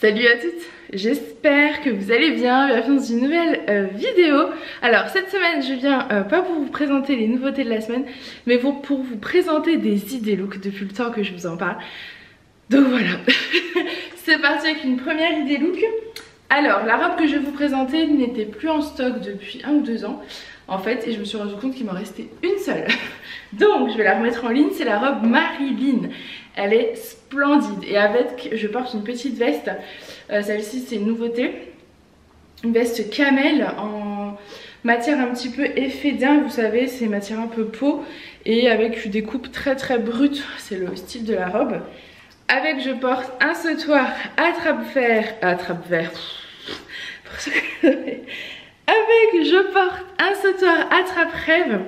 Salut à toutes, j'espère que vous allez bien, bienvenue dans une nouvelle vidéo. Alors cette semaine je viens pas pour vous présenter les nouveautés de la semaine, mais pour vous présenter des idées look depuis le temps que je vous en parle. Donc voilà, c'est parti avec une première idée look. Alors la robe que je vais vous présenter n'était plus en stock depuis 1 ou 2 ans en fait, et je me suis rendu compte qu'il m'en restait une seule. Donc je vais la remettre en ligne, c'est la robe Marilyn. Elle est splendide et avec, je porte une petite veste, celle-ci c'est une nouveauté, une veste camel en matière un petit peu effet d'Inde, vous savez, c'est matière un peu peau et avec des coupes très brutes, c'est le style de la robe. Avec je porte un sautoir attrape-verre, avec je porte un sautoir attrape-rêve.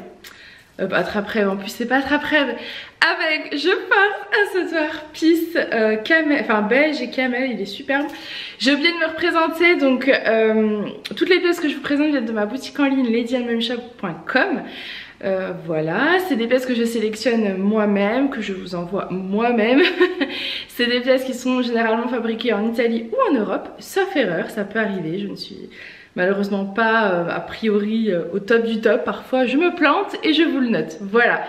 Attrape-rêve, en plus c'est pas attrape-rêve. Avec je porte un sautoir pisse camel, enfin beige et camel, il est superbe. J'ai oublié de me représenter, donc toutes les pièces que je vous présente viennent de ma boutique en ligne ladyandmemshop.com. Voilà, c'est des pièces que je sélectionne moi-même, que je vous envoie moi-même. C'est des pièces qui sont généralement fabriquées en Italie ou en Europe, sauf erreur, ça peut arriver, je ne suis malheureusement pas a priori au top du top, parfois je me plante et je vous le note, voilà.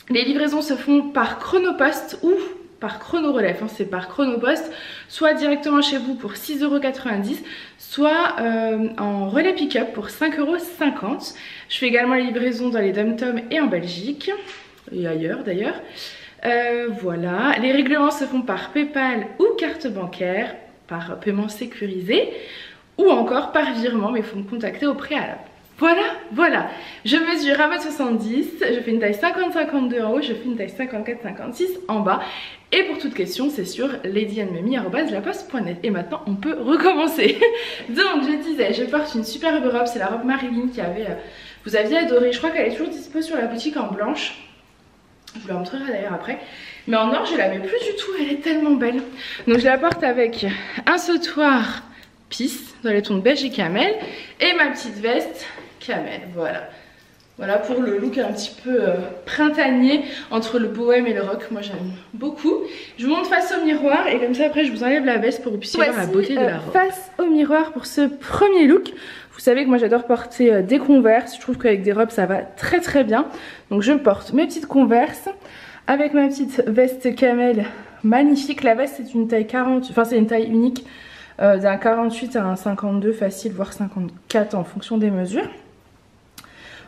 Les livraisons se font par Chronopost ou par Chronorelef, hein, c'est par Chronopost, soit directement chez vous pour 6,90 €, soit en relais pick-up pour 5,50 €. Je fais également les livraisons dans les dom-toms et en Belgique, et ailleurs d'ailleurs. Voilà, les règlements se font par PayPal ou carte bancaire, par paiement sécurisé, ou encore par virement, mais il faut me contacter au préalable. Voilà, je mesure 1,70 m, je fais une taille 50-52 en haut, je fais une taille 54-56 en bas. Et pour toute question, c'est sur ladyandmemie@laposte.net. Et maintenant, on peut recommencer. Donc, je disais, je porte une superbe robe, c'est la robe Marilyn qui avait, vous aviez adoré. Je crois qu'elle est toujours dispo sur la boutique en blanche. Je vous la montrerai d'ailleurs après. Mais en or, je la mets plus du tout, elle est tellement belle. Donc, je la porte avec un sautoir pisse dans les tons de beige et camel et ma petite veste camel, voilà pour le look un petit peu printanier entre le bohème et le rock. Moi j'aime beaucoup. Je vous montre face au miroir et comme ça après je vous enlève la veste pour que vous puissiez voir la beauté de la robe. Face au miroir pour ce premier look. Vous savez que moi j'adore porter des Converse, je trouve qu'avec des robes ça va très bien. Donc je porte mes petites Converse avec ma petite veste camel magnifique. La veste c'est une taille 40, enfin c'est une taille unique, d'un 48 à un 52 facile, voire 54 en fonction des mesures.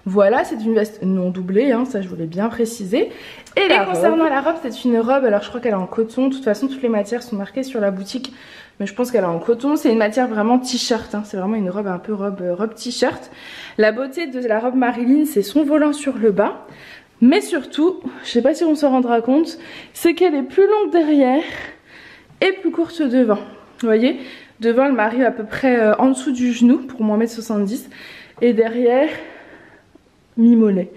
Voilà, c'est une veste non doublée, hein, ça je voulais bien préciser. Et concernant la robe, c'est une robe, alors je crois qu'elle est en coton. De toute façon, toutes les matières sont marquées sur la boutique, mais je pense qu'elle est en coton. C'est une matière vraiment t-shirt, hein, c'est vraiment une robe un peu robe t-shirt. La beauté de la robe Marilyn, c'est son volant sur le bas. Mais surtout, je sais pas si on s'en rendra compte, c'est qu'elle est plus longue derrière et plus courte devant. Vous voyez, devant elle m'arrive à peu près en dessous du genou pour mon 1,70 m et derrière mi-mollet.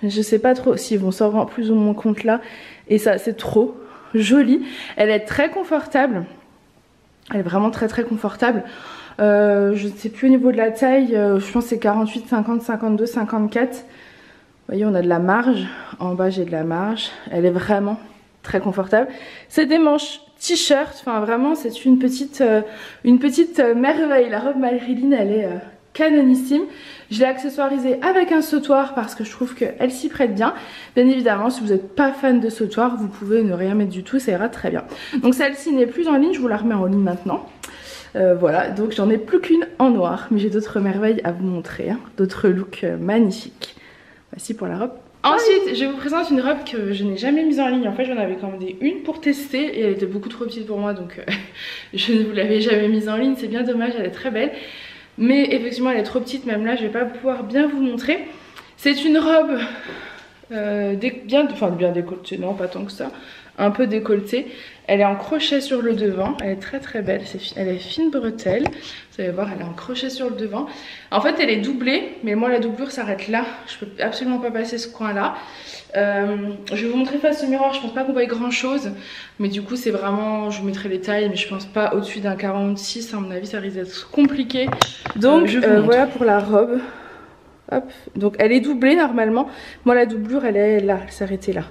Je sais pas trop si on s'en rend plus ou moins compte là, et ça c'est trop joli. Elle est très confortable, elle est vraiment très confortable. Je ne sais plus au niveau de la taille, je pense que c'est 48, 50, 52, 54. Vous voyez, on a de la marge, en bas j'ai de la marge, elle est vraiment très confortable. C'est des manches t-shirt, enfin vraiment c'est une petite merveille. La robe Marilyn elle est canonissime. Je l'ai accessoirisée avec un sautoir parce que je trouve qu'elle s'y prête bien. Bien évidemment, si vous n'êtes pas fan de sautoir, vous pouvez ne rien mettre du tout, ça ira très bien. Donc celle-ci n'est plus en ligne, je vous la remets en ligne maintenant. Voilà, donc j'en ai plus qu'une en noir, mais j'ai d'autres merveilles à vous montrer, hein, d'autres looks magnifiques. Voici pour la robe. Ensuite, je vous présente une robe que je n'ai jamais mise en ligne. En fait, j'en avais commandé une pour tester et elle était beaucoup trop petite pour moi, donc je ne vous l'avais jamais mise en ligne. C'est bien dommage, elle est très belle. Mais effectivement, elle est trop petite, même là, je vais pas pouvoir bien vous montrer. C'est une robe bien décolletée, non, pas tant que ça. Un peu décolletée. Elle est en crochet sur le devant, elle est très belle, elle est fine bretelle. Vous allez voir, elle est en crochet sur le devant. En fait, elle est doublée, mais moi la doublure s'arrête là. Je peux absolument pas passer ce coin là. Je vais vous montrer face au miroir, je pense pas qu'on voit grand chose. Mais du coup c'est vraiment, je vous mettrai les tailles, mais je pense pas au-dessus d'un 46, à mon avis ça risque d'être compliqué. Donc voilà pour la robe. Hop. Donc elle est doublée normalement. Moi la doublure elle est là, elle s'arrêtait là.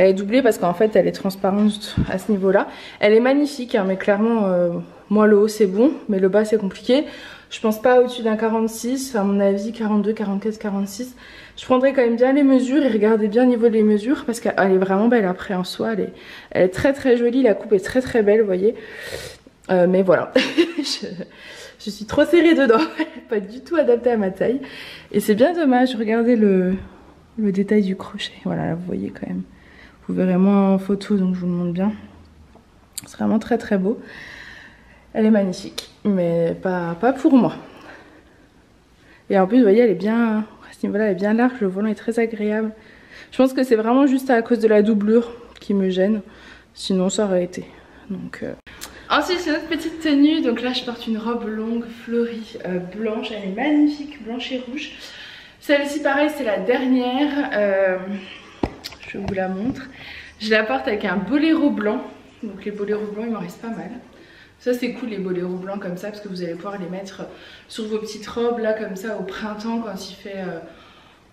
Elle est doublée parce qu'en fait elle est transparente à ce niveau là. Elle est magnifique hein, mais clairement moi le haut c'est bon mais le bas c'est compliqué. Je pense pas au-dessus d'un 46, à mon avis 42, 44, 46. Je prendrai quand même bien les mesures et regardez bien au niveau des mesures parce qu'elle est vraiment belle après en soi. Elle est très très jolie, la coupe est très très belle vous voyez. Mais voilà, je suis trop serrée dedans, elle n'est pas du tout adaptée à ma taille. Et c'est bien dommage, regardez le détail du crochet. Voilà, là, vous voyez quand même. Vous verrez moins en photo donc je vous le montre bien. C'est vraiment très très beau. Elle est magnifique, mais pas pour moi. Et en plus, vous voyez, elle est bien, à ce niveau-là, elle est bien large, le volant est très agréable. Je pense que c'est vraiment juste à cause de la doublure qui me gêne. Sinon, ça aurait été. Donc, Ensuite, c'est notre petite tenue. Donc là, je porte une robe longue, fleurie, blanche. Elle est magnifique, blanche et rouge. Celle-ci, pareil, c'est la dernière. Je vous la montre. Je la porte avec un boléro blanc. Donc les boléros blancs, il m'en reste pas mal. Ça c'est cool les boléros blancs comme ça parce que vous allez pouvoir les mettre sur vos petites robes là comme ça au printemps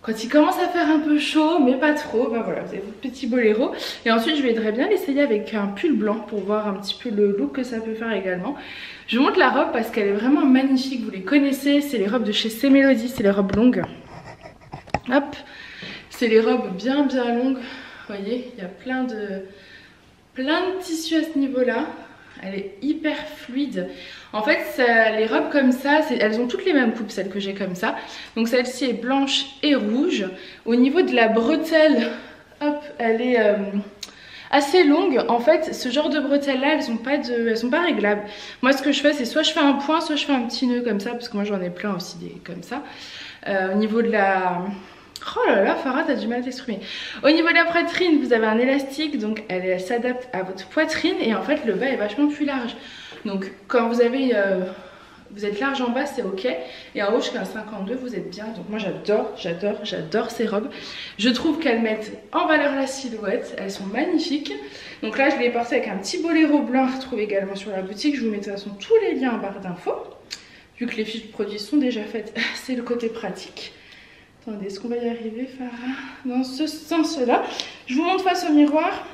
quand il commence à faire un peu chaud mais pas trop. Ben voilà, vous avez votre petit boléro. Et ensuite je voudrais bien l'essayer avec un pull blanc pour voir un petit peu le look que ça peut faire également. Je vous montre la robe parce qu'elle est vraiment magnifique, vous les connaissez, c'est les robes de chez C Melody, c'est les robes longues. Hop, c'est les robes bien longues, vous voyez, il y a plein de tissus à ce niveau là. Elle est hyper fluide. En fait, les robes comme ça, elles ont toutes les mêmes coupes, celles que j'ai comme ça. Donc celle-ci est blanche et rouge. Au niveau de la bretelle, hop, elle est assez longue. En fait, ce genre de bretelles là, elles sont pas réglables. Moi, ce que je fais, c'est soit je fais un point, soit je fais un petit nœud comme ça, parce que moi j'en ai plein aussi des comme ça. Au niveau de la... Oh là là, Farah, t'as du mal à t'exprimer. Au niveau de la poitrine, vous avez un élastique, donc elle s'adapte à votre poitrine et en fait le bas est vachement plus large. Donc quand vous êtes large en bas, c'est ok. Et en haut jusqu'à un 52, vous êtes bien. Donc moi j'adore ces robes. Je trouve qu'elles mettent en valeur la silhouette. Elles sont magnifiques. Donc là je les ai portées avec un petit boléro blanc à retrouver également sur la boutique. Je vous mets de toute façon tous les liens en barre d'infos. Vu que les fiches de produits sont déjà faites, c'est le côté pratique. Attendez, est-ce qu'on va y arriver, Farah? Dans ce sens-là. Je vous montre face au miroir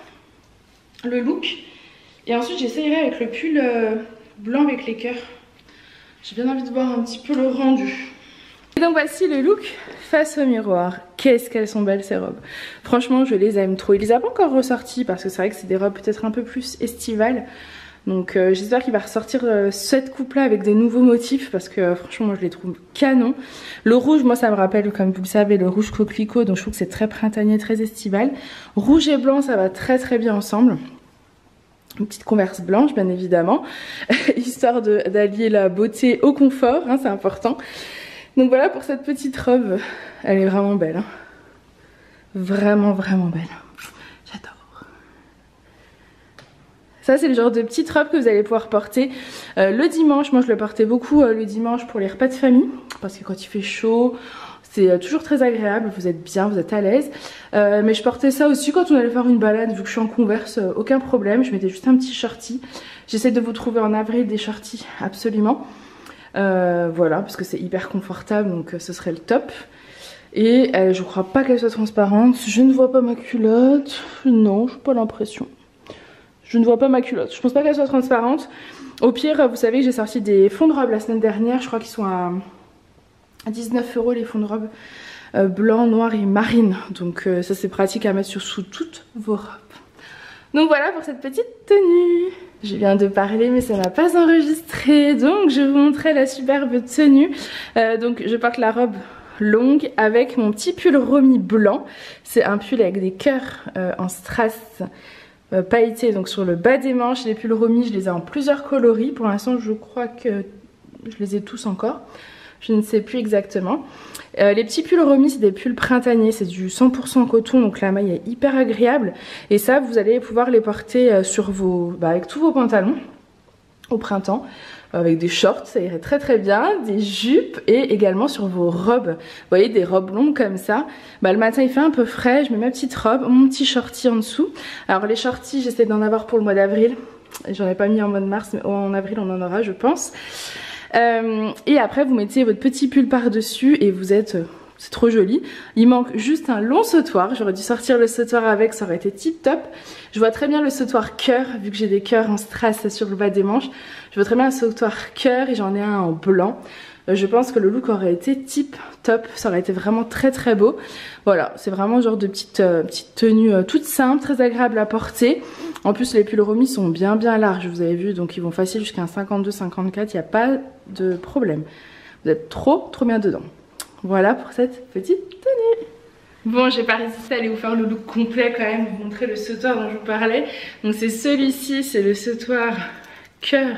le look. Et ensuite, j'essayerai avec le pull blanc avec les cœurs. J'ai bien envie de voir un petit peu le rendu. Et donc voici le look face au miroir. Qu'est-ce qu'elles sont belles ces robes. Franchement, je les aime trop. Il les a pas encore ressorties parce que c'est vrai que c'est des robes peut-être un peu plus estivales. Donc j'espère qu'il va ressortir cette coupe là avec des nouveaux motifs parce que franchement moi je les trouve canon. Le rouge, moi ça me rappelle comme vous le savez le rouge coquelicot, donc je trouve que c'est très printanier, très estival. Rouge et blanc ça va très bien ensemble. Une petite converse blanche bien évidemment, histoire d'allier la beauté au confort, hein, c'est important. Donc voilà pour cette petite robe, elle est vraiment belle, hein. Vraiment belle. J'adore. Ça c'est le genre de petite robe que vous allez pouvoir porter le dimanche. Moi je le portais beaucoup le dimanche pour les repas de famille. Parce que quand il fait chaud, c'est toujours très agréable. Vous êtes bien, vous êtes à l'aise. Mais je portais ça aussi quand on allait faire une balade. Vu que je suis en Converse, aucun problème. Je mettais juste un petit shorty. J'essaie de vous trouver en avril des shorties absolument. Voilà, parce que c'est hyper confortable. Donc ce serait le top. Et je crois pas qu'elle soit transparente. Je ne vois pas ma culotte. Non, j'ai pas l'impression. Je ne vois pas ma culotte. Je pense pas qu'elle soit transparente. Au pire, vous savez que j'ai sorti des fonds de robe la semaine dernière. Je crois qu'ils sont à 19 € les fonds de robe blanc, noir et marine. Donc ça c'est pratique à mettre sous toutes vos robes. Donc voilà pour cette petite tenue. Je viens de parler mais ça n'a pas enregistré. Donc je vous montrerai la superbe tenue. Donc je porte la robe longue avec mon petit pull Romy blanc. C'est un pull avec des cœurs en strass pailleté donc sur le bas des manches. Les pulls Romy je les ai en plusieurs coloris. Pour l'instant je crois que je les ai tous encore. Je ne sais plus exactement. Les petits pulls Romy c'est des pulls printaniers. C'est du 100% coton donc la maille est hyper agréable. Et ça vous allez pouvoir les porter sur avec tous vos pantalons au printemps. Avec des shorts, ça irait très bien, des jupes et également sur vos robes. Vous voyez des robes longues comme ça. Le matin il fait un peu frais, je mets ma petite robe, mon petit shorty en dessous. Alors les shorties j'essaie d'en avoir pour le mois d'avril. J'en ai pas mis en mois de mars mais en avril on en aura je pense. Et après vous mettez votre petit pull par dessus et vous êtes c'est trop joli. Il manque juste un long sautoir. J'aurais dû sortir le sautoir avec, ça aurait été tip top. Je vois très bien le sautoir cœur, vu que j'ai des cœurs en strass sur le bas des manches. Je vois très bien le sautoir cœur et j'en ai un en blanc. Je pense que le look aurait été tip top, ça aurait été vraiment très très beau. Voilà, c'est vraiment genre de petite tenue toute simple, très agréable à porter. En plus les pulls Romy sont bien larges, vous avez vu, donc ils vont facile jusqu'à un 52-54, il n'y a pas de problème. Vous êtes trop bien dedans. Voilà pour cette petite tenue. Bon, j'ai pas résisté à aller vous faire le look complet quand même, vous montrer le sautoir dont je vous parlais. Donc c'est celui-ci, c'est le sautoir cœur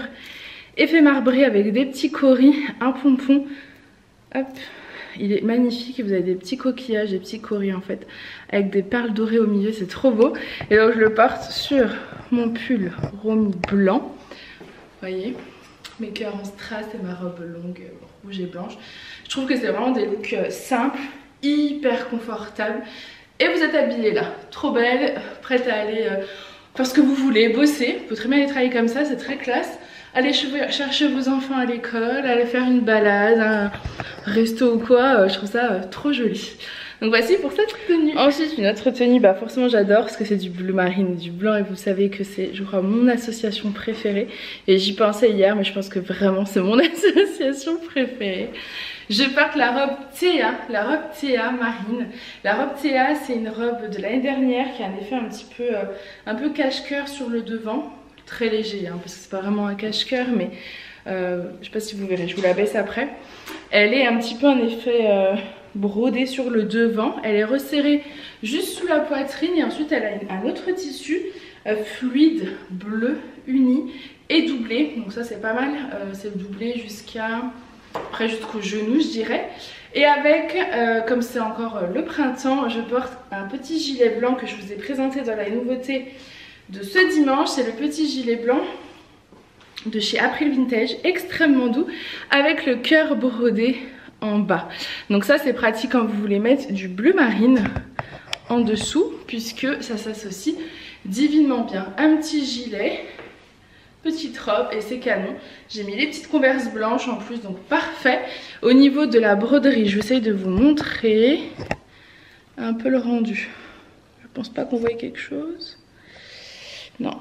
effet marbré avec des petits coris, un pompon. Hop, il est magnifique et vous avez des petits coquillages, des petits coris en fait, avec des perles dorées au milieu, c'est trop beau. Et donc je le porte sur mon pull Romy blanc. Vous voyez, mes cœurs en strass et ma robe longue rouge et blanche. Je trouve que c'est vraiment des looks simples, hyper confortables. Et vous êtes habillée là, trop belle, prête à aller faire ce que vous voulez, bosser. Vous pouvez très bien aller travailler comme ça, c'est très classe. Allez chercher vos enfants à l'école, aller faire une balade, un resto ou quoi, je trouve ça trop joli. Donc voici pour cette tenue. Ensuite une autre tenue, bah forcément j'adore parce que c'est du bleu marine et du blanc et vous savez que c'est je crois mon association préférée. Et j'y pensais hier mais je pense que vraiment c'est mon association préférée. Je porte la robe Théa marine. La robe Théa c'est une robe de l'année dernière qui a un effet un peu cache-cœur sur le devant. Très léger hein, parce que c'est pas vraiment un cache-cœur mais je sais pas si vous verrez, je vous la baisse après. Elle est un petit peu en effet brodée sur le devant, elle est resserrée juste sous la poitrine et ensuite elle a un autre tissu fluide bleu uni et doublé, donc ça c'est pas mal, c'est doublé jusqu'au genou je dirais. Et avec, comme c'est encore le printemps, je porte un petit gilet blanc que je vous ai présenté dans la nouveauté de ce dimanche. C'est le petit gilet blanc de chez April Vintage, extrêmement doux, avec le cœur brodé en bas. Donc ça c'est pratique quand vous voulez mettre du bleu marine en dessous, puisque ça s'associe divinement bien. Un petit gilet, petite robe et c'est canon. J'ai mis les petites converses blanches en plus, donc parfait. Au niveau de la broderie, je vais essayer de vous montrer un peu le rendu. Je pense pas qu'on voit quelque chose. Non.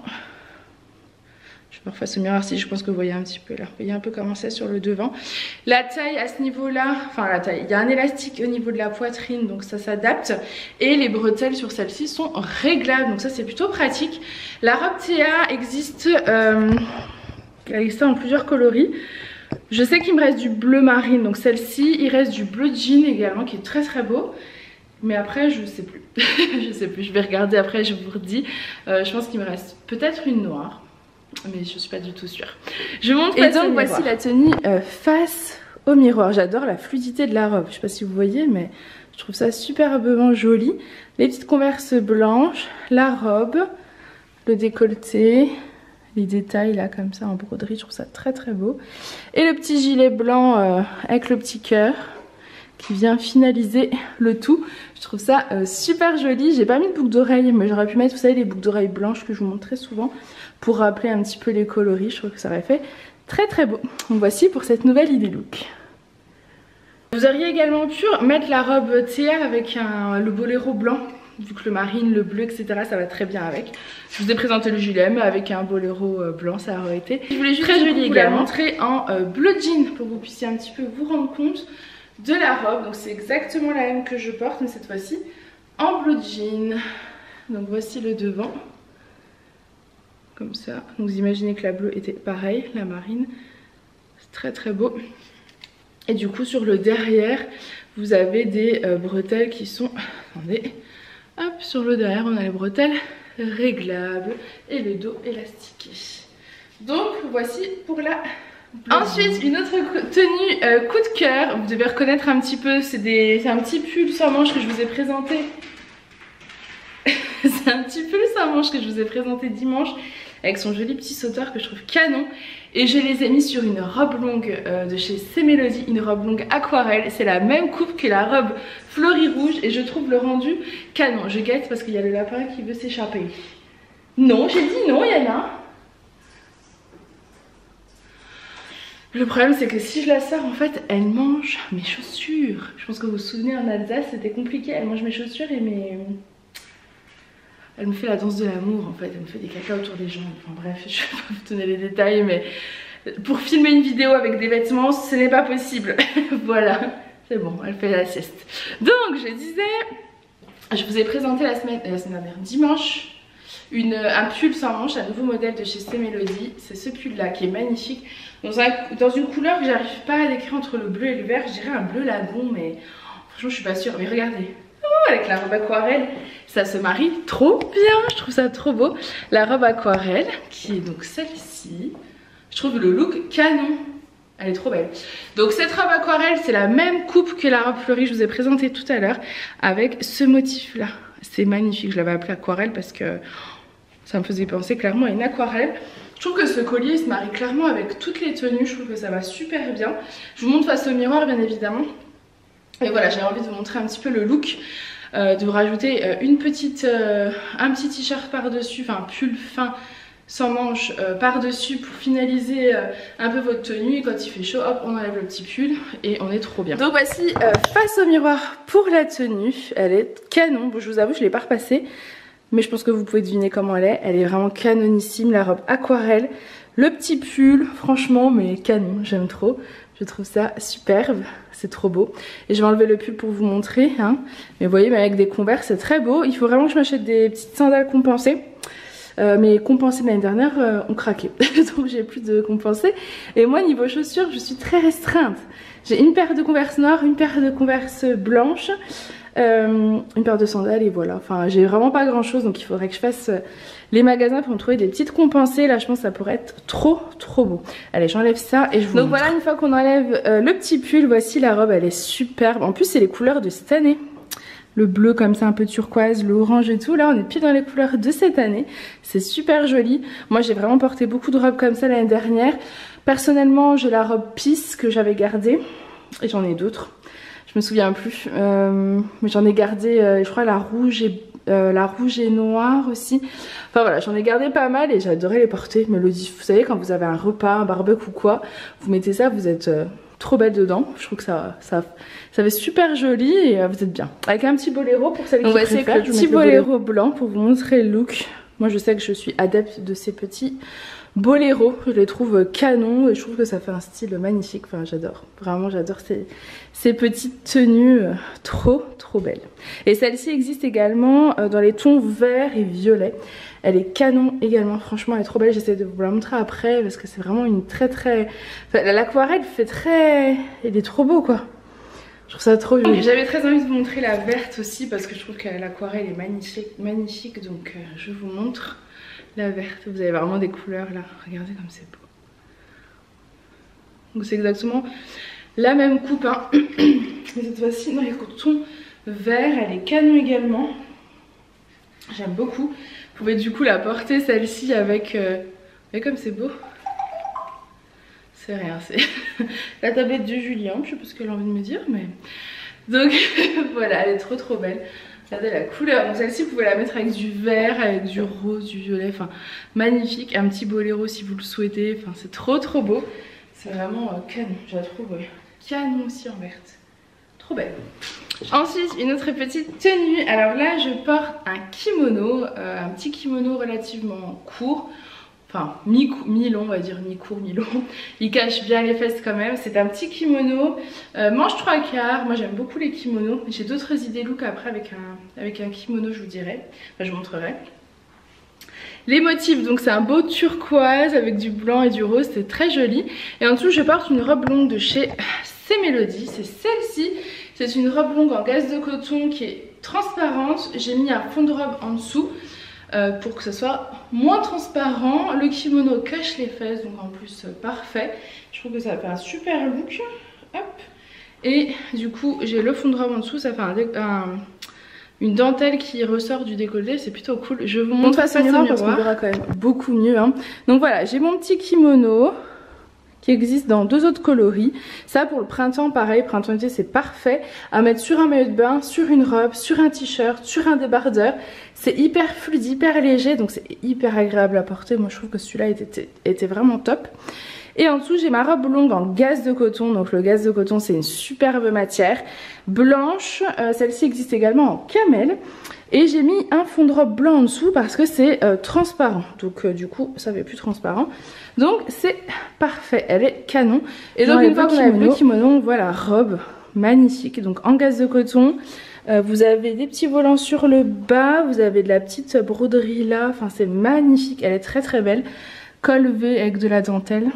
Je me refasse au miroir si je pense que vous voyez un petit peu là. Vous voyez un peu comment c'est sur le devant. La taille à ce niveau-là, enfin la taille, il y a un élastique au niveau de la poitrine donc ça s'adapte. Et les bretelles sur celle-ci sont réglables donc ça c'est plutôt pratique. La robe Théa existe en plusieurs coloris. Je sais qu'il me reste du bleu marine donc celle-ci, il reste du bleu jean également qui est très beau. Mais après je sais plus, je sais plus, je vais regarder après, je vous redis. Je pense qu'il me reste peut-être une noire, mais je suis pas du tout sûre. Je montre et donc voici la tenue face au miroir. J'adore la fluidité de la robe, je sais pas si vous voyez mais je trouve ça superbement joli. Les petites converses blanches, la robe, le décolleté, les détails là comme ça en broderie, je trouve ça très beau. Et le petit gilet blanc avec le petit cœur qui vient finaliser le tout. Je trouve ça super joli. J'ai pas mis de boucle d'oreille mais j'aurais pu mettre, vous savez, les boucles d'oreilles blanches que je vous montre très souvent pour rappeler un petit peu les coloris. Je trouve que ça aurait fait très beau. Donc voici pour cette nouvelle idée look. Vous auriez également pu mettre la robe Théa avec le boléro blanc, vu que le marine, le bleu, etc. ça va très bien avec. Je vous ai présenté le gilet mais avec un boléro blanc ça aurait été. Je voulais juste très joli également montrer en bleu jean pour que vous puissiez un petit peu vous rendre compte de la robe. Donc c'est exactement la même que je porte mais cette fois-ci en bleu jean. Donc voici le devant comme ça. Donc vous imaginez que la bleue était pareille, la marine, c'est très beau. Et du coup sur le derrière vous avez des bretelles qui sont, attendez, hop, sur le derrière on a les bretelles réglables et le dos élastiqué. Donc voici pour la ensuite une autre tenue coup de cœur. Vous devez reconnaître un petit peu, c'est un petit pull sans manches que je vous ai présenté. C'est un petit pull sans manches que je vous ai présenté dimanche avec son joli petit sauteur que je trouve canon. Et je les ai mis sur une robe longue de chez C'est Mélodie, une robe longue aquarelle. C'est la même coupe que la robe fleurie rouge et je trouve le rendu canon. Je guette parce qu'il y a le lapin qui veut s'échapper. Non, j'ai dit non, Yana. Le problème c'est que si je la sors en fait elle mange mes chaussures. Je pense que vous vous souvenez en Alsace c'était compliqué, elle mange mes chaussures et mes... Elle me fait la danse de l'amour en fait, elle me fait des caca autour des jambes. Enfin bref, je vais pas vous donner les détails mais pour filmer une vidéo avec des vêtements ce n'est pas possible. Voilà, c'est bon, elle fait la sieste. Donc je disais, je vous ai présenté la semaine dernière, dimanche, un pull sans manches, un nouveau modèle de chez C'est Mélodie. C'est ce pull là qui est magnifique dans une couleur que j'arrive pas à décrire entre le bleu et le vert. Je dirais un bleu lagon mais franchement je suis pas sûre. Mais regardez, avec la robe aquarelle ça se marie trop bien, je trouve ça trop beau. La robe aquarelle qui est donc celle-ci, je trouve le look canon, elle est trop belle. Donc cette robe aquarelle c'est la même coupe que la robe fleurie que je vous ai présentée tout à l'heure avec ce motif là. C'est magnifique, je l'avais appelé aquarelle parce que ça me faisait penser clairement à une aquarelle. Je trouve que ce collier il se marie clairement avec toutes les tenues, je trouve que ça va super bien. Je vous montre face au miroir bien évidemment. Et voilà, j'ai envie de vous montrer un petit peu le look, de vous rajouter un petit t-shirt par-dessus, enfin un pull fin sans manches par-dessus pour finaliser un peu votre tenue. Et quand il fait chaud, hop, on enlève le petit pull et on est trop bien. Donc voici face au miroir pour la tenue, elle est canon. Bon, je vous avoue, je ne l'ai pas repassée. Mais je pense que vous pouvez deviner comment elle est vraiment canonissime, la robe aquarelle, le petit pull, franchement mais canon, j'aime trop, je trouve ça superbe, c'est trop beau. Et je vais enlever le pull pour vous montrer, hein. Mais vous voyez, mais avec des Converse c'est très beau, il faut vraiment que je m'achète des petites sandales compensées. Mais compensées l'année dernière ont craqué, donc j'ai plus de compensées. Et moi niveau chaussures je suis très restreinte, j'ai une paire de Converse noires, une paire de Converse blanches, une paire de sandales et voilà. Enfin j'ai vraiment pas grand chose, donc il faudrait que je fasse les magasins pour me trouver des petites compensées. Là je pense que ça pourrait être trop beau. Allez, j'enlève ça et je vous montre. Voilà, une fois qu'on enlève le petit pull, voici la robe, elle est superbe. En plus c'est les couleurs de cette année, le bleu comme ça un peu turquoise, le orange et tout. Là on est pile dans les couleurs de cette année, c'est super joli. Moi j'ai vraiment porté beaucoup de robes comme ça l'année dernière. Personnellement j'ai la robe Peace que j'avais gardée et j'en ai d'autres. Je me souviens plus, mais j'en ai gardé, je crois la rouge et noire aussi. Enfin voilà, j'en ai gardé pas mal et j'adorais les porter. Mélodie, vous savez quand vous avez un repas, un barbecue ou quoi, vous mettez ça, vous êtes trop belle dedans. Je trouve que ça fait super joli et vous êtes bien. Avec un petit boléro pour celles qui préfèrent. Le petit boléro blanc pour vous montrer le look. Moi je sais que je suis adepte de ces petits boléro, je les trouve canon et je trouve que ça fait un style magnifique. Enfin j'adore, vraiment j'adore ces petites tenues trop belles. Et celle-ci existe également dans les tons vert et violet. Elle est canon également, franchement elle est trop belle. J'essaie de vous la montrer après parce que c'est vraiment une très enfin, l'aquarelle fait très... Elle est trop beau quoi. Je trouve ça trop joli. J'avais très envie de vous montrer la verte aussi parce que je trouve que l'aquarelle est magnifique, donc je vous montre la verte. Vous avez vraiment des couleurs là, regardez comme c'est beau. Donc c'est exactement la même coupe hein. Mais cette fois-ci dans les tons vert, elle est canon également. J'aime beaucoup. Vous pouvez du coup la porter celle-ci avec... Vous voyez comme c'est beau. C'est rien, c'est la tablette de Julien, je sais pas ce qu'elle a envie de me dire mais... Donc voilà, elle est trop belle. Regardez la couleur, donc celle-ci vous pouvez la mettre avec du vert, avec du rose, du violet, enfin magnifique. Un petit boléro si vous le souhaitez, enfin c'est trop beau. C'est vraiment canon, je la trouve canon aussi en verte. Trop belle. Ensuite une autre petite tenue, alors là je porte un kimono, un petit kimono relativement court. Enfin mi-long on va dire, mi-court, mi-long. Il cache bien les fesses quand même. C'est un petit kimono, manche 3/4. Moi j'aime beaucoup les kimonos. J'ai d'autres idées look après avec un kimono je vous dirai. Enfin je vous montrerai. Les motifs, donc c'est un beau turquoise avec du blanc et du rose, c'est très joli. Et en dessous je porte une robe longue de chez C'est Mélodie, c'est celle-ci. C'est une robe longue en gaze de coton qui est transparente. J'ai mis un fond de robe en dessous. Pour que ce soit moins transparent. Le kimono cache les fesses, donc en plus parfait. Je trouve que ça fait un super look. Hop. Et du coup j'ai le fond de robe en dessous, ça fait une dentelle qui ressort du décolleté, c'est plutôt cool. Je vous montre face au miroir parce qu'on verra quand même beaucoup mieux hein. Donc voilà, j'ai mon petit kimono qui existe dans deux autres coloris. Ça pour le printemps pareil, printemps-été c'est parfait à mettre sur un maillot de bain, sur une robe, sur un t-shirt, sur un débardeur. C'est hyper fluide, hyper léger, donc c'est hyper agréable à porter. Moi je trouve que celui-là était vraiment top. Et en dessous j'ai ma robe longue en gaze de coton. Donc le gaze de coton c'est une superbe matière blanche. Celle-ci existe également en camel. Et j'ai mis un fond de robe blanc en dessous parce que c'est transparent. Donc du coup ça fait plus transparent. Donc c'est parfait, elle est canon. Et donc une fois qu'on a le kimono, on voit la robe magnifique. Donc en gaze de coton. Vous avez des petits volants sur le bas, vous avez de la petite broderie là, enfin c'est magnifique, elle est très très belle. Col V avec de la dentelle,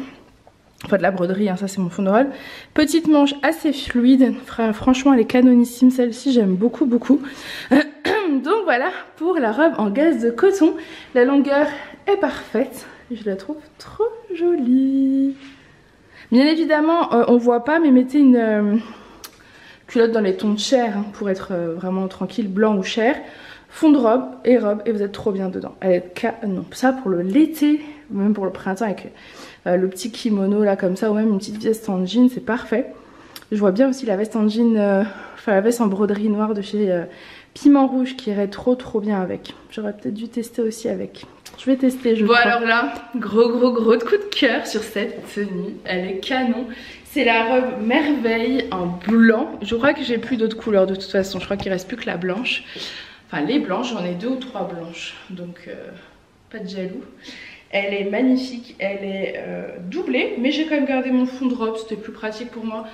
enfin de la broderie, hein, ça c'est mon fond de robe. Petite manche assez fluide, franchement elle est canonissime celle-ci, j'aime beaucoup beaucoup. Donc voilà pour la robe en gaze de coton, la longueur est parfaite, je la trouve trop jolie. Bien évidemment on voit pas mais mettez une... culotte dans les tons de chair hein, pour être vraiment tranquille, blanc ou chair, fond de robe et vous êtes trop bien dedans. Elle est canon. Ça pour l'été, même pour le printemps avec le petit kimono là comme ça ou même une petite veste en jean, c'est parfait. Je vois bien aussi la veste en jean, enfin la veste en broderie noire de chez Piment Rouge qui irait trop bien avec. J'aurais peut-être dû tester aussi avec. Je vais tester, je crois. Bon alors là, gros coup de cœur sur cette tenue, elle est canon. C'est la robe Merveille en blanc. Je crois que j'ai plus d'autres couleurs de toute façon. Je crois qu'il reste plus que la blanche. Enfin les blanches, j'en ai 2 ou 3 blanches. Donc pas de jaloux. Elle est magnifique, elle est doublée. Mais j'ai quand même gardé mon fond de robe. C'était plus pratique pour moi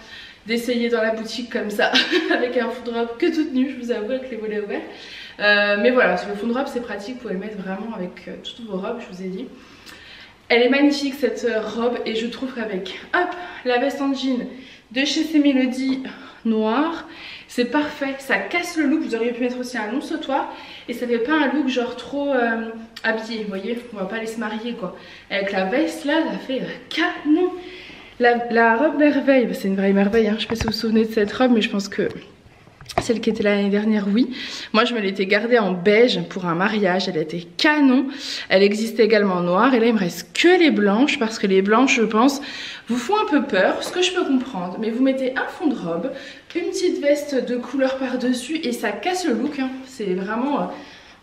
d'essayer dans la boutique comme ça. Avec un fond de robe que toute nue, je vous avoue, avec les volets ouverts. Mais voilà, sur le fond de robe c'est pratique. Vous pouvez le mettre vraiment avec toutes vos robes, je vous ai dit. Elle est magnifique cette robe et je trouve qu'avec hop la veste en jean de chez Mélodie noire, c'est parfait, ça casse le look. Vous auriez pu mettre aussi un long sautoir et ça fait pas un look genre trop habillé, vous voyez, on va pas aller se marier quoi. Avec la veste là, ça fait canon. La robe Merveille, c'est une vraie merveille, hein. Je sais pas si vous vous souvenez de cette robe mais je pense que celle qui était l'année dernière, oui. Moi, je me l'étais gardée en beige pour un mariage. Elle était canon. Elle existait également en noir. Et là, il me reste que les blanches. Parce que les blanches, je pense, vous font un peu peur. Ce que je peux comprendre. Mais vous mettez un fond de robe, une petite veste de couleur par-dessus. Et ça casse le look. Hein. C'est vraiment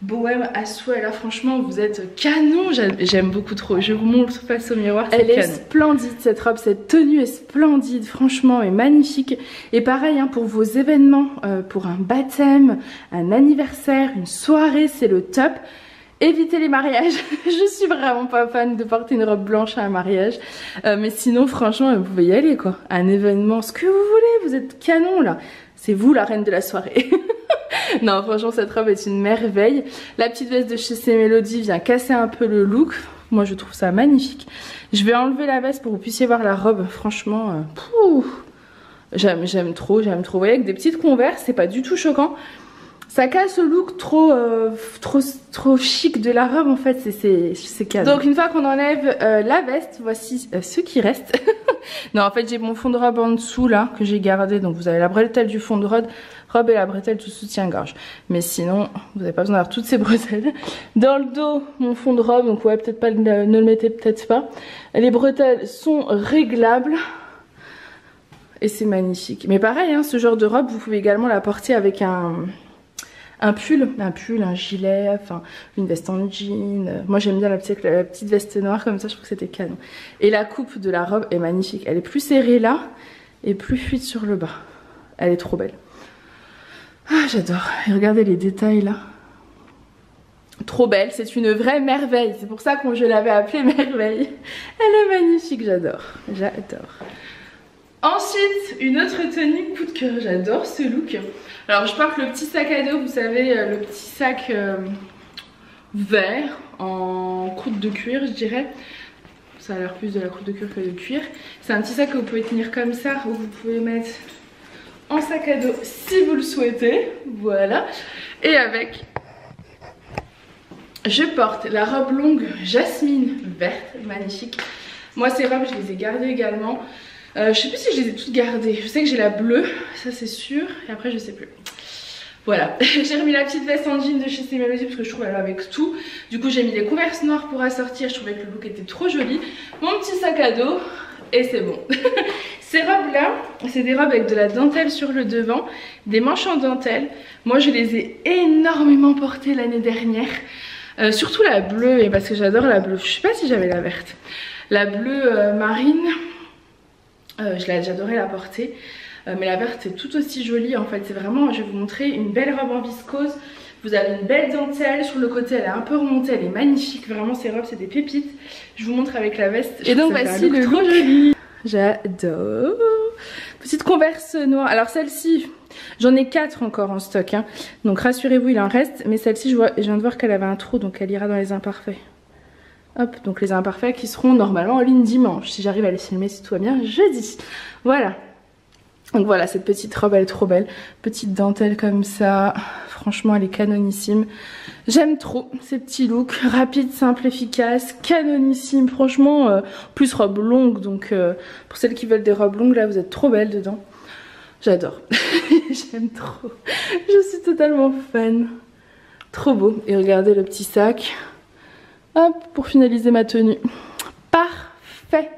bohème à souhait. Là, franchement, vous êtes canon. J'aime beaucoup trop. Je vous montre face au miroir. Elle est splendide, cette robe. Cette tenue est splendide. Franchement, est magnifique. Et pareil, hein, pour vos événements, pour un baptême, un anniversaire, une soirée, c'est le top. Évitez les mariages. Je suis vraiment pas fan de porter une robe blanche à un mariage. Mais sinon, franchement, vous pouvez y aller, quoi. Un événement, ce que vous voulez. Vous êtes canon, là. C'est vous, la reine de la soirée. Non, franchement, cette robe est une merveille. La petite veste de chez Mélodie vient casser un peu le look. Moi, je trouve ça magnifique. Je vais enlever la veste pour que vous puissiez voir la robe. Franchement, j'aime trop. Vous voyez, avec des petites converses, c'est pas du tout choquant. Ça casse le look trop chic de la robe en fait, c'est cadeau. Donc une fois qu'on enlève la veste, voici ce qui reste. Non en fait j'ai mon fond de robe en dessous là que j'ai gardé. Donc vous avez la bretelle du fond de robe et la bretelle du soutien-gorge. Mais sinon vous n'avez pas besoin d'avoir toutes ces bretelles. Dans le dos mon fond de robe, donc ouais peut-être pas, ne le mettez peut-être pas. Les bretelles sont réglables. Et c'est magnifique. Mais pareil hein, ce genre de robe vous pouvez également la porter avec un pull, un gilet, enfin une veste en jean. Moi j'aime bien la petite veste noire comme ça, je trouve que c'était canon. Et la coupe de la robe est magnifique. Elle est plus serrée là et plus fluide sur le bas. Elle est trop belle. Ah j'adore. Et regardez les détails là. Trop belle, c'est une vraie merveille. C'est pour ça que je l'avais appelée merveille. Elle est magnifique, j'adore. J'adore. Ensuite, une autre tenue coup de cœur, j'adore ce look. Alors je porte le petit sac à dos, vous savez, le petit sac vert en croûte de cuir, je dirais. Ça a l'air plus de la croûte de cuir que de cuir. C'est un petit sac que vous pouvez tenir comme ça, ou vous pouvez mettre en sac à dos si vous le souhaitez. Voilà. Et avec, je porte la robe longue jasmine verte, magnifique. Moi ces robes, je les ai gardées également. Je sais plus si je les ai toutes gardées. Je sais que j'ai la bleue, ça c'est sûr. Et après je sais plus. Voilà, j'ai remis la petite veste en jean de chez Mélodie parce que je trouve elle va avec tout. Du coup j'ai mis des converses noires pour assortir. Je trouvais que le look était trop joli. Mon petit sac à dos et c'est bon. Ces robes là, c'est des robes avec de la dentelle sur le devant, des manches en dentelle. Moi je les ai énormément portées l'année dernière. Surtout la bleue, et parce que j'adore la bleue. Je sais pas si j'avais la verte. La bleue marine, j'adorais la porter. Mais la verte est tout aussi jolie en fait. C'est vraiment, je vais vous montrer une belle robe en viscose. Vous avez une belle dentelle, sur le côté elle est un peu remontée, elle est magnifique. Vraiment ces robes c'est des pépites. Je vous montre avec la veste. Et donc voici le look. Joli. J'adore. Petite Converse noire. Alors celle-ci, j'en ai 4 encore en stock. Hein. Donc rassurez-vous, il en reste. Mais celle-ci, je viens de voir qu'elle avait un trou, donc elle ira dans les imparfaits. Hop, donc les imparfaits qui seront normalement en ligne dimanche. Si j'arrive à les filmer, si tout va bien, jeudi. Voilà. Donc voilà, cette petite robe, elle est trop belle. Petite dentelle comme ça. Franchement, elle est canonissime. J'aime trop ces petits looks. Rapide, simple, efficace. Canonissime. Franchement, plus robe longue. Donc pour celles qui veulent des robes longues, là, vous êtes trop belles dedans. J'adore. J'aime trop. Je suis totalement fan. Trop beau. Et regardez le petit sac. Hop, pour finaliser ma tenue. Parfait.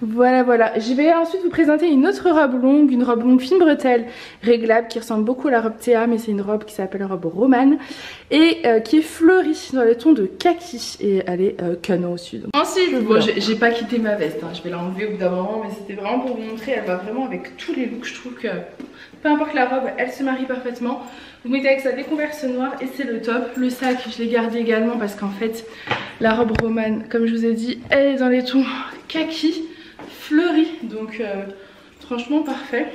Voilà, voilà. Je vais ensuite vous présenter une autre robe longue, une robe longue fine bretelle réglable qui ressemble beaucoup à la robe Théa, mais c'est une robe qui s'appelle robe romane et qui est fleurie dans les tons de kaki et elle est canon aussi. Donc. Ensuite, bon, j'ai pas quitté ma veste, hein. Je vais l'enlever au bout d'un moment, mais c'était vraiment pour vous montrer, elle va vraiment avec tous les looks. Je trouve que peu importe la robe, elle se marie parfaitement. Vous mettez avec ça des Converse noires et c'est le top. Le sac, je l'ai gardé également parce qu'en fait, la robe romane, comme je vous ai dit, elle est dans les tons kaki. Fleuri, donc franchement parfait.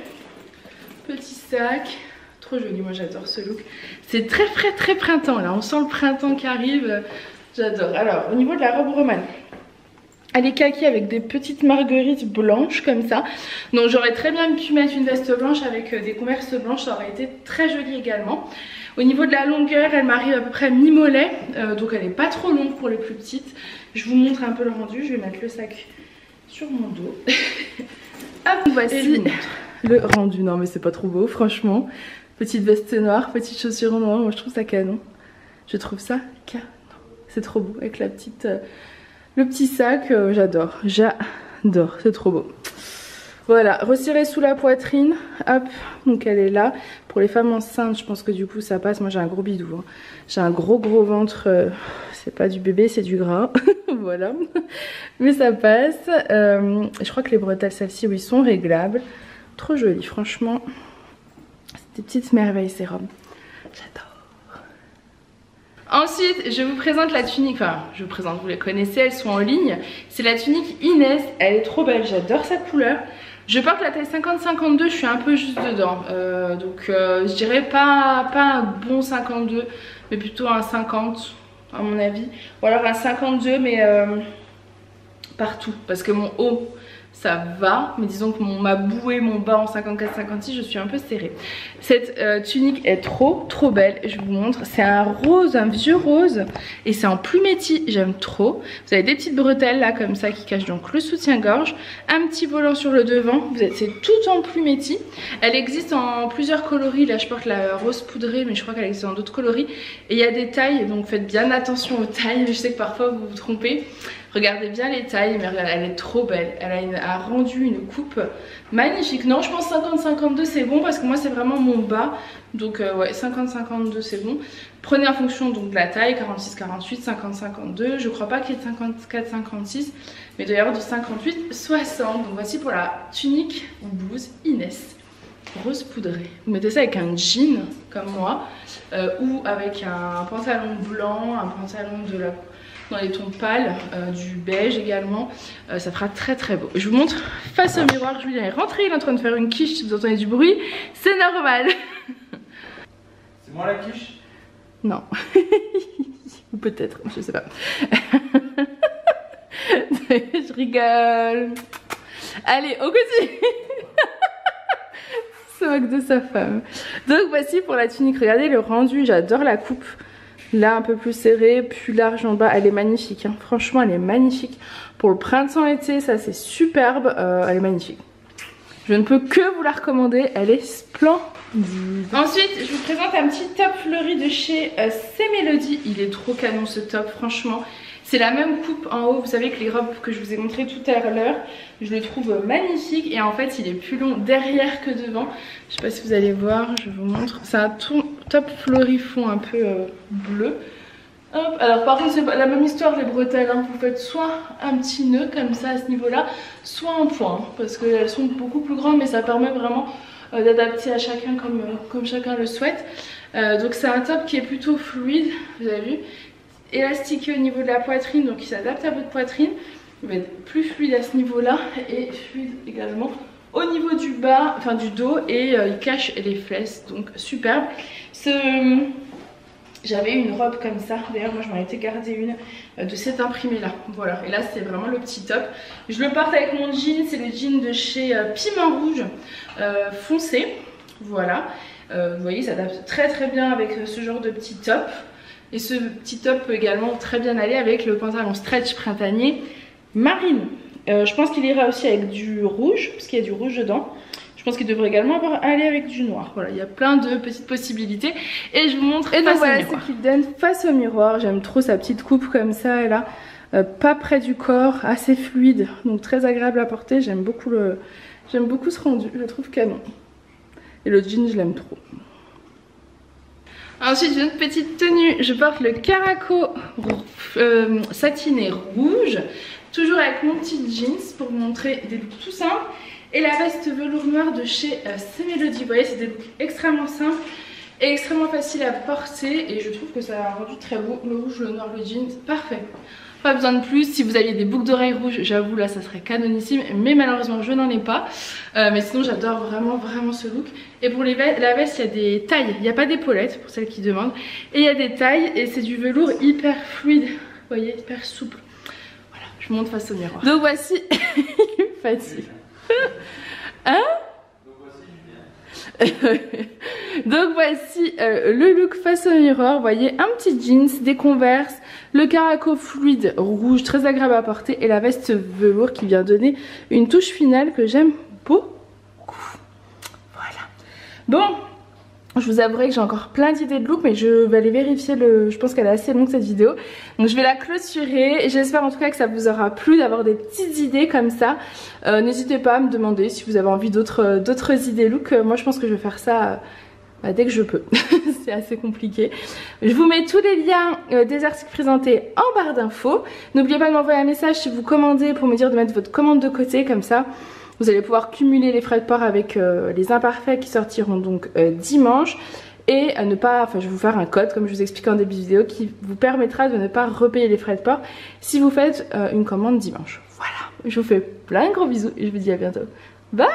Petit sac, trop joli, moi j'adore ce look. C'est très frais, très printemps là, on sent le printemps qui arrive, j'adore. Alors au niveau de la robe romane, elle est kaki avec des petites marguerites blanches comme ça. Donc j'aurais très bien pu mettre une veste blanche avec des Converse blanches, ça aurait été très joli également. Au niveau de la longueur, elle m'arrive à peu près mi-mollet, donc elle n'est pas trop longue pour les plus petites. Je vous montre un peu le rendu, je vais mettre le sac sur mon dos. Hop, voici le rendu. Non mais c'est pas trop beau franchement. Petite veste noire, petite chaussure noire, moi je trouve ça canon. Je trouve ça canon. C'est trop beau avec la petite, le petit sac, j'adore. J'adore, c'est trop beau. Voilà, resserré sous la poitrine, hop, donc elle est là. Pour les femmes enceintes, je pense que du coup ça passe. Moi j'ai un gros bidou, hein. J'ai un gros ventre, c'est pas du bébé, c'est du gras. Voilà, mais ça passe. Je crois que les bretelles, celles-ci, oui, sont réglables. Trop jolies, franchement. C'est des petites merveilles ces robes. J'adore. Ensuite, je vous présente la tunique. Enfin, je vous présente, vous les connaissez, elles sont en ligne. C'est la tunique Inès, elle est trop belle, j'adore sa couleur. Je porte la taille 50-52, je suis un peu juste dedans. Donc je dirais pas un bon 52, mais plutôt un 50 à mon avis. Ou alors un 52 mais partout. Parce que mon haut ça va, mais disons que ma bouée, mon bas en 54-56, je suis un peu serrée. Cette tunique est trop belle, je vous montre. C'est un rose, un vieux rose, et c'est en plumetti, j'aime trop. Vous avez des petites bretelles là comme ça qui cachent donc le soutien-gorge, un petit volant sur le devant, c'est tout en plumetti. Elle existe en plusieurs coloris, là je porte la rose poudrée, mais je crois qu'elle existe en d'autres coloris. Et il y a des tailles, donc faites bien attention aux tailles, je sais que parfois vous vous trompez. Regardez bien les tailles, mais regardez, elle est trop belle. Elle a rendu une coupe magnifique. Non, je pense 50-52 c'est bon parce que moi c'est vraiment mon bas. Donc ouais, 50-52 c'est bon. Prenez en fonction donc de la taille, 46-48, 50-52. Je crois pas qu'il y ait de 54-56, mais il doit y avoir de 58-60. Donc voici pour la tunique ou blouse Inès. Rose poudrée. Vous mettez ça avec un jean comme moi ou avec un pantalon blanc, un pantalon dans les tons pâles, du beige également, ça fera très beau. Je vous montre face au miroir, Julien est rentré, il est en train de faire une quiche, si vous entendez du bruit, c'est normal. C'est moi la quiche? Non. Ou peut-être, je sais pas. Je rigole. Allez, on continue. Se moque de sa femme. Donc voici pour la tunique, regardez le rendu, j'adore la coupe. Là un peu plus serrée, plus large en bas, elle est magnifique, hein. Franchement elle est magnifique. Pour le printemps-été, ça c'est superbe, elle est magnifique. Je ne peux que vous la recommander, elle est splendide. Ensuite, je vous présente un petit top fleuri de chez C-Melody. Il est trop canon ce top, franchement. C'est la même coupe en haut, vous savez que les robes que je vous ai montré tout à l'heure, je le trouve magnifique et en fait il est plus long derrière que devant. Je sais pas si vous allez voir, je vous montre. C'est un top fleuri fond un peu bleu. Hop, alors par contre c'est pas la même histoire les bretelles, hein. Vous faites soit un petit nœud comme ça à ce niveau là, soit un point, hein, parce qu'elles sont beaucoup plus grandes, mais ça permet vraiment d'adapter à chacun comme chacun le souhaite. Donc c'est un top qui est plutôt fluide, vous avez vu, élastiqué au niveau de la poitrine, donc il s'adapte à votre poitrine. Il va être plus fluide à ce niveau là et fluide également au niveau du bas, enfin du dos, et il cache les fesses, donc superbe. J'avais une robe comme ça, d'ailleurs moi je m'en étais gardé une de cet imprimé là, voilà, et là c'est vraiment le petit top. Je le porte avec mon jean, c'est le jean de chez Piment Rouge foncé, voilà. Vous voyez, ça s'adapte très très bien avec ce genre de petit top. Et ce petit top peut également très bien aller avec le pantalon stretch printanier marine. Je pense qu'il ira aussi avec du rouge, parce qu'il y a du rouge dedans. Je pense qu'il devrait également aller avec du noir. Voilà, il y a plein de petites possibilités. Et je vous montre face au miroir. Et donc voilà ce qu'il donne face au miroir. J'aime trop sa petite coupe comme ça, et là, pas près du corps, assez fluide, donc très agréable à porter. J'aime beaucoup ce rendu, je le trouve canon. Et le jean, je l'aime trop. Ensuite, j'ai une petite tenue. Je porte le caraco satiné rouge. Toujours avec mon petit jeans pour vous montrer des looks tout simples. Et la veste velours noir de chez C-Melody. Vous voyez, c'est des looks extrêmement simples et extrêmement faciles à porter. Et je trouve que ça a rendu très beau. Le rouge, le noir, le jean, parfait. Pas besoin de plus. Si vous aviez des boucles d'oreilles rouges, j'avoue là ça serait canonissime, mais malheureusement je n'en ai pas. Mais sinon j'adore vraiment ce look. Et pour la veste, il y a des tailles, il n'y a pas d'épaulettes pour celles qui demandent, et il y a des tailles et c'est du velours hyper fluide, vous voyez, hyper souple. Voilà, je vous montre face au miroir. Donc voici facile. Hein? Donc voici le look face au miroir. Vous voyez, un petit jeans, des Converse, le caraco fluide rouge très agréable à porter et la veste velours qui vient donner une touche finale que j'aime beaucoup. Voilà. Bon, je vous avouerai que j'ai encore plein d'idées de look, mais je vais aller vérifier je pense qu'elle est assez longue cette vidéo. Donc je vais la clôturer et j'espère en tout cas que ça vous aura plu d'avoir des petites idées comme ça. N'hésitez pas à me demander si vous avez envie d'autres idées look. Moi je pense que je vais faire ça dès que je peux. C'est assez compliqué. Je vous mets tous les liens des articles présentés en barre d'infos. N'oubliez pas de m'envoyer un message si vous commandez pour me dire de mettre votre commande de côté, comme ça vous allez pouvoir cumuler les frais de port avec les imparfaits qui sortiront donc dimanche. Et je vais vous faire un code comme je vous explique en début de vidéo qui vous permettra de ne pas repayer les frais de port si vous faites une commande dimanche. Voilà, je vous fais plein de gros bisous et je vous dis à bientôt. Bye!